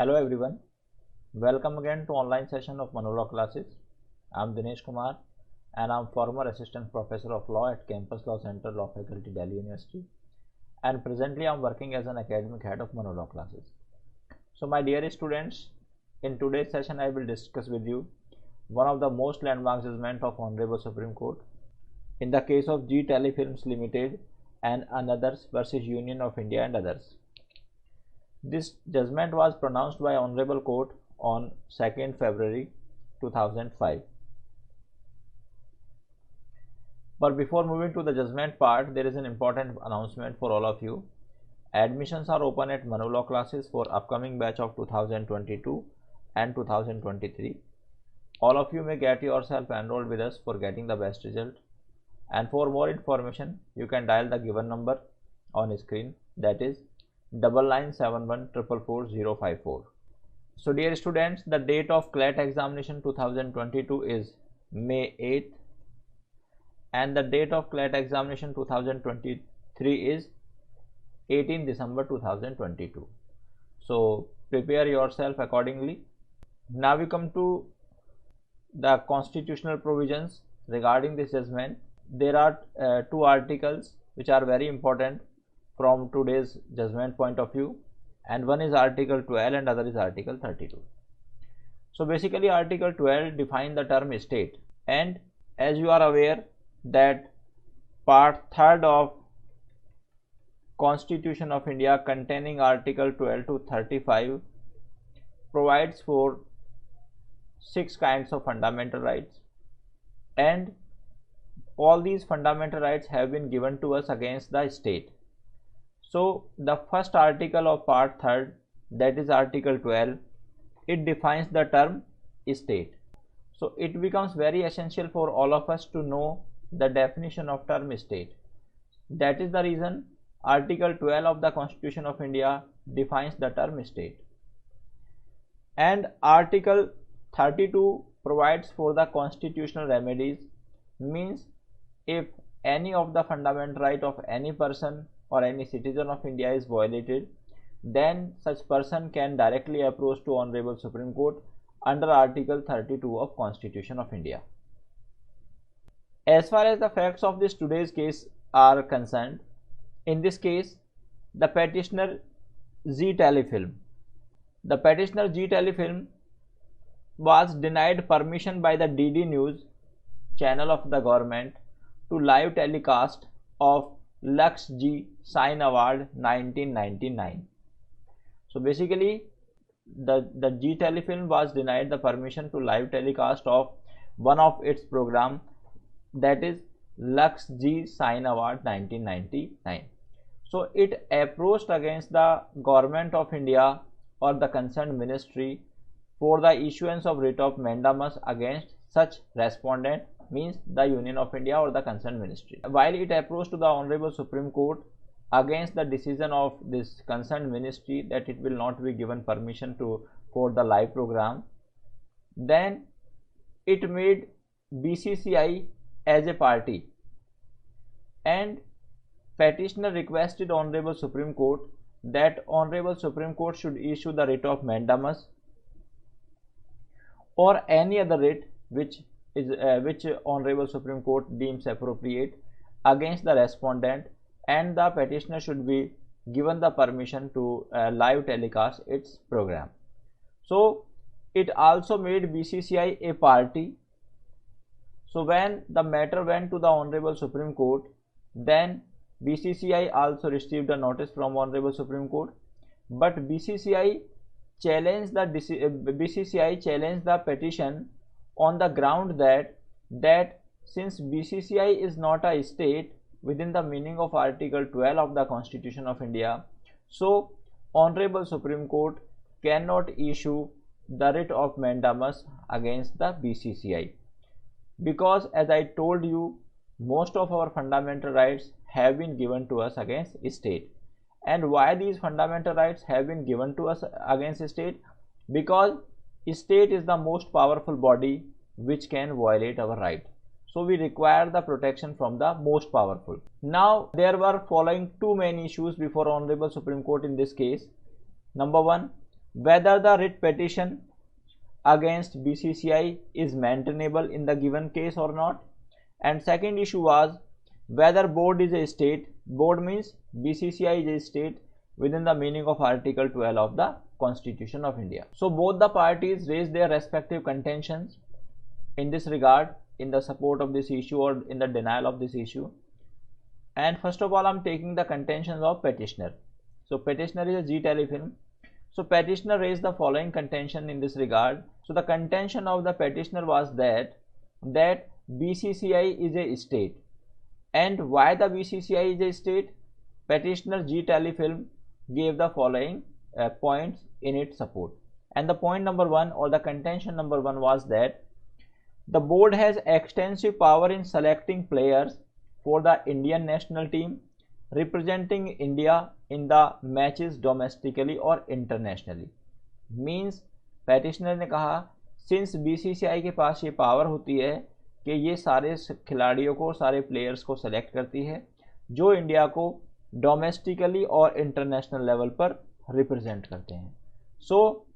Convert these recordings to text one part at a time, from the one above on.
Hello everyone, welcome again to online session of Manolaw classes. I am Dinesh Kumar and I am former assistant professor of law at Campus Law Center Law Faculty, Delhi University, and presently I am working as an academic head of Manolaw classes. So my dear students, in today's session I will discuss with you one of the most landmark judgment of Honorable Supreme Court in the case of G Telefilms Limited and Others versus Union of India and others. This judgment was pronounced by Honorable Court on 2nd February 2005. But before moving to the judgment part, there is an important announcement for all of you. Admissions are open at Manolaw classes for upcoming batch of 2022 and 2023. All of you may get yourself enrolled with us for getting the best result. And for more information, you can dial the given number on screen, that is 9971444054. So dear students, the date of CLAT examination 2022 is May 8th and the date of CLAT examination 2023 is 18 December 2022. So prepare yourself accordingly. Now we come to the constitutional provisions regarding this judgment. There are two articles which are very important from today's judgment point of view, and one is Article 12 and other is Article 32. So basically Article 12 defines the term state, and as you are aware that Part 3rd of Constitution of India containing Article 12 to 35 provides for 6 kinds of fundamental rights, and all these fundamental rights have been given to us against the state. So the first article of Part 3rd, that is Article 12, it defines the term state. So it becomes very essential for all of us to know the definition of term state. That is the reason Article 12 of the Constitution of India defines the term state. And Article 32 provides for the constitutional remedies, means if any of the fundamental right of any person or any citizen of India is violated, then such person can directly approach to Honorable Supreme Court under Article 32 of Constitution of India. As far as the facts of this today's case are concerned, in this case the petitioner G Telefilm. The petitioner G Telefilm was denied permission by the DD News channel of the government to live telecast of Lux G Sign Award 1999. So basically the G Telefilm was denied the permission to live telecast of one of its program, that is Lux G Sign Award 1999. So it approached against the government of India or the concerned ministry for the issuance of writ of mandamus against such respondent, means the Union of India or the concerned ministry. While it approached to the Honorable Supreme Court against the decision of this concerned ministry that it will not be given permission for the live program, then it made BCCI as a party, and petitioner requested Honorable Supreme Court that Honorable Supreme Court should issue the writ of mandamus or any other writ which Honorable Supreme Court deems appropriate against the respondent, and the petitioner should be given the permission to live telecast its program. So it also made BCCI a party. So when the matter went to the Honorable Supreme Court, then BCCI also received a notice from Honorable Supreme Court, but BCCI challenged the petition on the ground that since BCCI is not a state within the meaning of Article 12 of the Constitution of India, so Honorable Supreme Court cannot issue the writ of mandamus against the BCCI, because as I told you, most of our fundamental rights have been given to us against state. And why these fundamental rights have been given to us against state? Because state is the most powerful body which can violate our right. So we require the protection from the most powerful. Now there were following two main issues before Honorable Supreme Court in this case. Number one, whether the writ petition against BCCI is maintainable in the given case or not. And second issue was whether board is a state. Board means BCCI is a state within the meaning of Article 12 of the Constitution of India. So both the parties raised their respective contentions in this regard, in the support of this issue or in the denial of this issue. And first of all, I'm taking the contentions of petitioner. So petitioner is a Zee Telefilm. So petitioner raised the following contention in this regard. So the contention of the petitioner was that BCCI is a state. And why the BCCI is a state? Petitioner Zee Telefilm gave the following points in its support. And the point number one, or the contention number one, was that the board has extensive power in selecting players for the Indian national team representing India in the matches domestically or internationally. Means petitioner ने कहा since BCCI के पास ये power होती है कि ये सारे खिलाड़ियों को, सारे प्लेयर्स को सेलेक्ट करती है जो इंडिया को डोमेस्टिकली और इंटरनेशनल लेवल पर रिप्रेजेंट करते हैं. So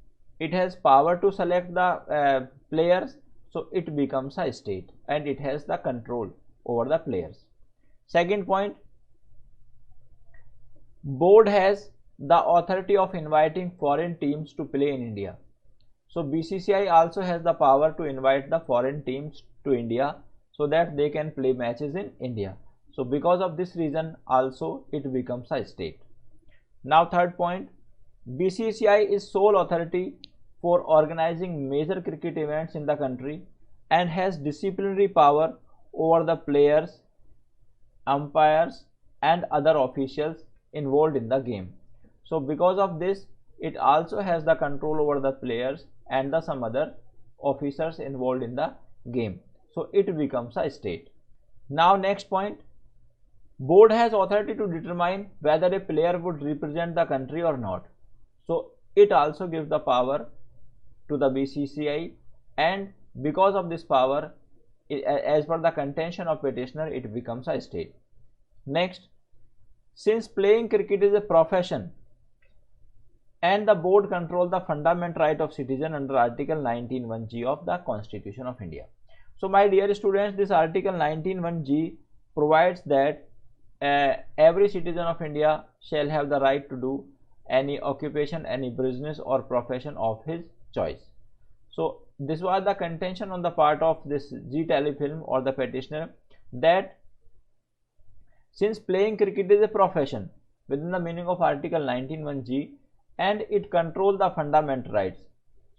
it has power to select the players, so it becomes a state and it has the control over the players. Second point, board has the authority of inviting foreign teams to play in India. So BCCI also has the power to invite the foreign teams to India so that they can play matches in India. So because of this reason also it becomes a state. Now third point, BCCI is sole authority for organizing major cricket events in the country and has disciplinary power over the players, umpires and other officials involved in the game. So because of this it also has the control over the players and the some other officers involved in the game. So it becomes a state. Now next point, board has authority to determine whether a player would represent the country or not. So it also gives the power to the BCCI, and because of this power, as per the contention of petitioner, it becomes a state. Next, since playing cricket is a profession and the board controls the fundamental right of citizen under Article 19(1)(g) of the Constitution of India. So my dear students, this Article 19(1)(g) provides that every citizen of India shall have the right to do any occupation, any business or profession of his choice. So this was the contention on the part of this Zee Telefilm or the petitioner, that since playing cricket is a profession within the meaning of Article 19(1)(g) and it controls the fundamental rights.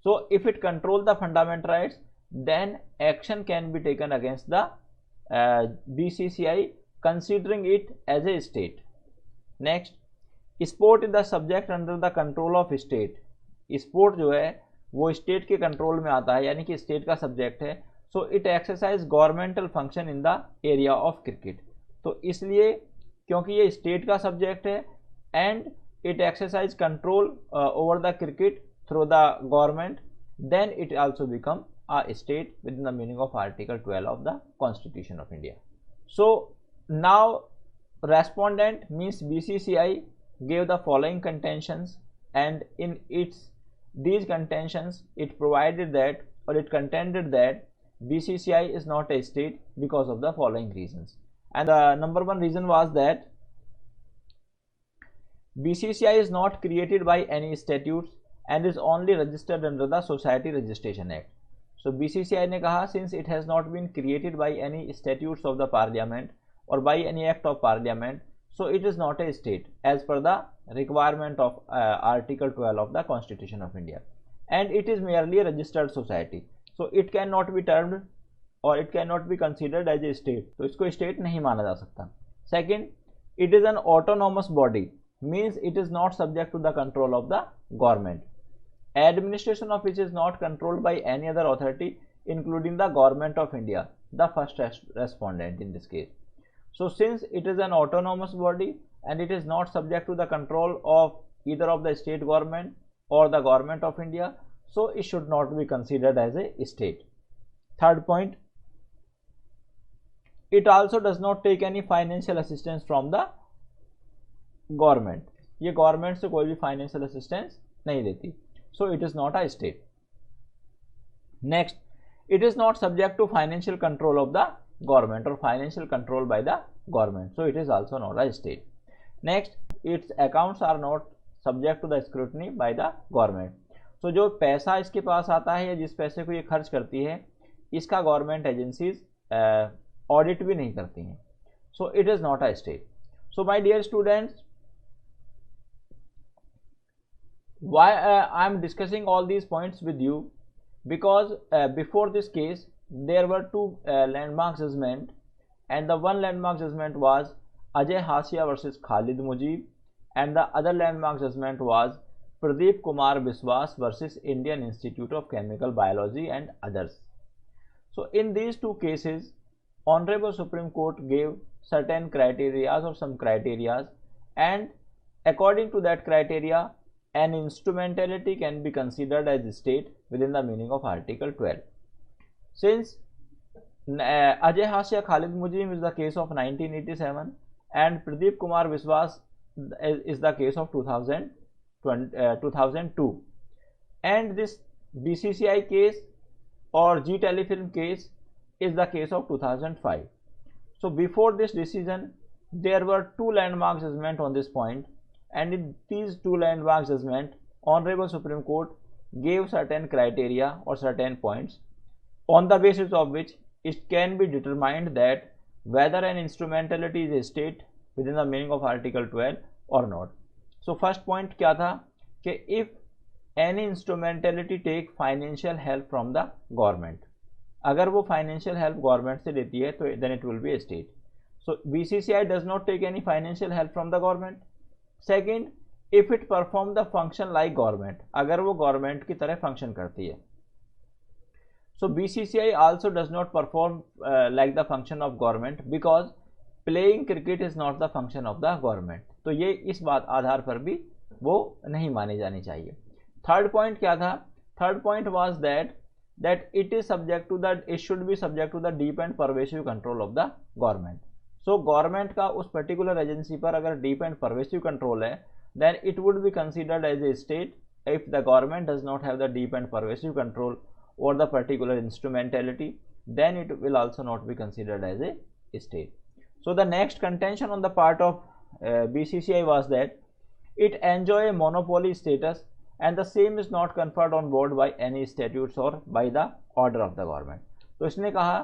So if it controls the fundamental rights, then action can be taken against the BCCI considering it as a state. Next, sport is the subject under the control of state. Sport जो है वो state के control में आता है, यानी कि state का सब्जेक्ट है. So it exercise governmental function in the area of cricket. तो इसलिए क्योंकि ये स्टेट का सब्जेक्ट है and it exercise control over the cricket through the government, then it also become a state within the meaning of Article 12 of the Constitution of India. So now respondent means BCCI gave the following contentions, and in these contentions it provided that, or it contended that BCCI is not a state because of the following reasons. And the number one reason was that BCCI is not created by any statutes and is only registered under the Society Registration Act. So BCCI ने कहा since it has not been created by any statutes of the parliament or by any act of parliament, so it is not a state as per the requirement of Article 12 of the Constitution of India, and it is merely a registered society, so it cannot be termed or it cannot be considered as a state. तो इसको state नहीं माना जा सकता. Second, it is an autonomous body, means it is not subject to the control of the government. Administration of which is not controlled by any other authority including the government of India, the first respondent in this case. So since it is an autonomous body and it is not subject to the control of either of the state government or the government of India, so it should not be considered as a state. Third point, it also does not take any financial assistance from the government. ये government से कोई भी financial assistance नहीं देती. so it is not a state. Next, it is not subject to financial control of the government or financial control by the government, so it is also not a state. Next, its accounts are not subject to the scrutiny by the government. so जो पैसा इसके पास आता है या जिस पैसे को ये खर्च करती है, इसका गवर्नमेंट एजेंसीज ऑडिट भी नहीं करती हैं, so it is not a state. So my dear students, why I am discussing all these points with you, because before this case there were two landmark judgment, and the one landmark judgment was Ajay Hasia versus Khalid Mujib, and the other landmark judgment was Pradeep Kumar Biswas versus Indian Institute of Chemical Biology and others. So in these two cases, Honorable Supreme Court gave certain criteria or some criteria, and according to that criteria, an instrumentality can be considered as a state within the meaning of Article 12. Since Ajay Hasia Khalid Mujib is the case of 1987 and Pradeep Kumar Biswas is the case of 2002, and this BCCI case or G Telefilm case is the case of 2005. So before this decision there were two landmark judgments on this point, and in these two landmark judgments Honorable Supreme Court gave certain criteria or certain points on the basis of which it can be determined that whether an instrumentality is a state within the meaning of Article 12 or not. So first point क्या था कि if any instrumentality take financial help from the government, अगर वो financial help government से लेती है तो then it will be a state. So BCCI does not take any financial help from the government. Second, if it perform the function like government, अगर वो government की तरह function करती है. So BCCI also does not perform like the function of government, because playing cricket is not the function of the government. तो ये इस बात आधार पर भी वो नहीं मानी जानी चाहिए. थर्ड पॉइंट क्या था? Third point was that it is subject to the, it should be subject to the deep and pervasive control of the government. So government का उस particular agency पर अगर deep and pervasive control है, then it would be considered as a state. If the government does not have the deep and pervasive control over the particular instrumentality, then it will also not be considered as a state. So the next contention on the part of BCCI was that it enjoy a monopoly status, and the same is not conferred on board by any statutes or by the order of the government. तो इसने कहा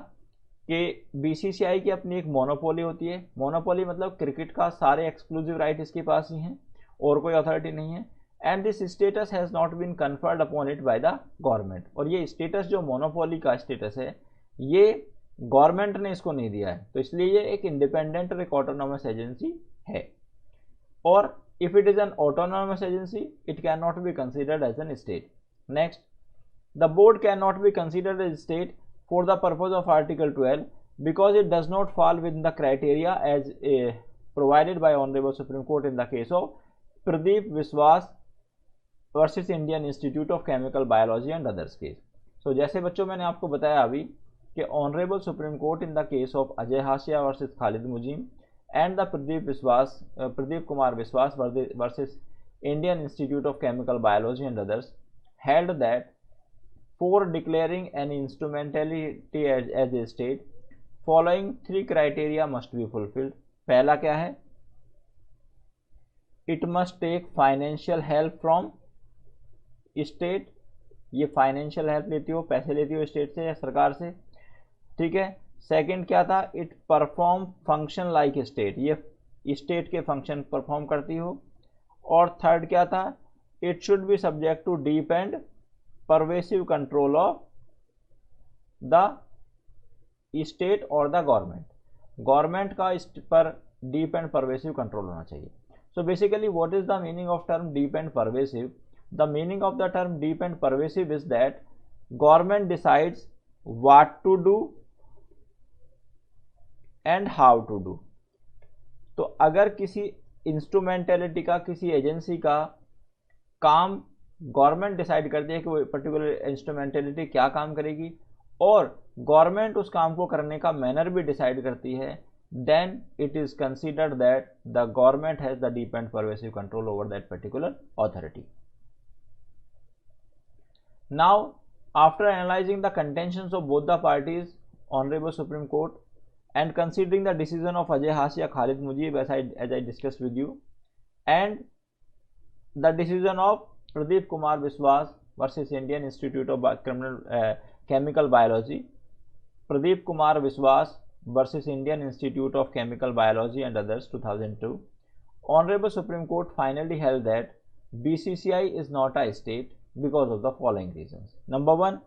कि BCCI की अपनी एक monopoly होती है. Monopoly मतलब क्रिकेट का सारे एक्सक्लूसिव राइट इसके पास ही हैं और कोई अथॉरिटी नहीं है, and this status has not been conferred upon it by the government. और ये स्टेटस जो मोनोपोली का स्टेटस है ये गवर्नमेंट ने इसको नहीं दिया है, तो इसलिए ये एक इंडिपेंडेंट और एक ऑटोनोमस एजेंसी है. और if it is an autonomous agency, it cannot be considered as an state. Next, the board cannot be considered as state for the purpose of Article 12 because it does not fall within the criteria as provided by Honorable Supreme Court in the case of Pradeep Biswas versus Indian Institute of Chemical Biology and others case. So जैसे बच्चों मैंने आपको बताया अभी कि Honorable Supreme Court in the case of Ajay Hasia versus Khalid Mujib and the Pradeep Kumar Biswas versus Indian Institute of Chemical Biology and others held that for declaring an instrumentality as a state, following three criteria must be fulfilled. पहला क्या है? It must take financial help from state. ये financial help लेती हो, पैसे लेती हो state से या सरकार से, ठीक है. सेकंड क्या था? It perform function like state, ये स्टेट के फंक्शन परफॉर्म करती हो. और थर्ड क्या था? It should be subject to deep and pervasive control of the state और द गवर्नमेंट. गवर्नमेंट का इस पर डीप एंड परवेसिव कंट्रोल होना चाहिए. So basically what is the meaning of term deep and pervasive? The meaning of the term deep and pervasive is that government decides what to do and how to do. तो अगर किसी instrumentality का, किसी agency का काम government decide करती है कि वो पर्टिकुलर इंस्ट्रूमेंटेलिटी क्या काम करेगी और गवर्नमेंट उस काम को करने का मैनर भी डिसाइड करती है, then it is considered that the government has the deep and pervasive control over that particular authority. Now, after analyzing the contentions of both the parties, Honorable Supreme Court, and considering the decision of Ajay Hasia Khalid Mujib as I discussed with you, and the decision of Pradeep Kumar Biswas versus Indian Institute of Chemical Biology, Pradeep Kumar Biswas versus Indian Institute of Chemical Biology and others 2002, Honorable Supreme Court finally held that BCCI is not a state because of the following reasons. Number one,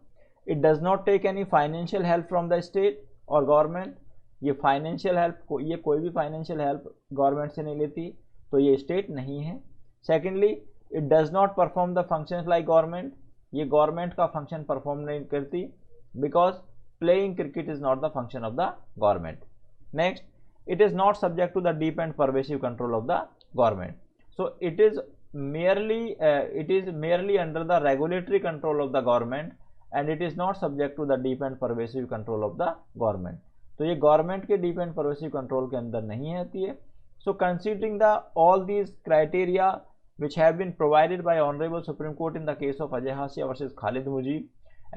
it does not take any financial help from the state or government. ये financial help, ये कोई भी financial help government से नहीं लेती, तो ये state नहीं है. Secondly, it does not perform the functions like government, ये गवर्नमेंट का फंक्शन परफॉर्म नहीं करती, because playing cricket is not the function of the government. Next, it is not subject to the deep and pervasive control of the government. So it is merely under the regulatory control of the government and it is not subject to the deep and pervasive control of the government. तो ये government के deep and pervasive control के अंदर नहीं आती है. So considering the all these criteria which have been provided by Honorable Supreme Court in the case of Ajay Hasia versus Khalid Mujib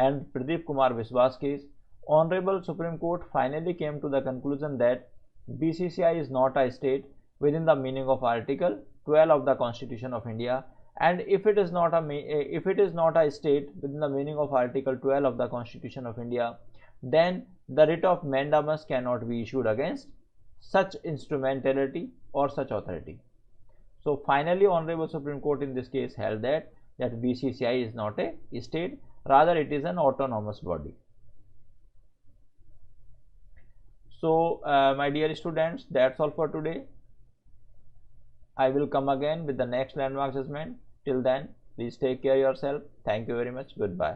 and Pradeep Kumar Biswas case, Honorable Supreme Court finally came to the conclusion that BCCI is not a state within the meaning of Article 12 of the Constitution of India, and if it is not a state within the meaning of Article 12 of the Constitution of India, then the writ of mandamus cannot be issued against such instrumentality or such authority. So finally, Honorable Supreme Court in this case held that BCCI is not a state, rather it is an autonomous body. So my dear students, that's all for today. I will come again with the next landmark judgment. Till then, please take care of yourself. Thank you very much. Goodbye.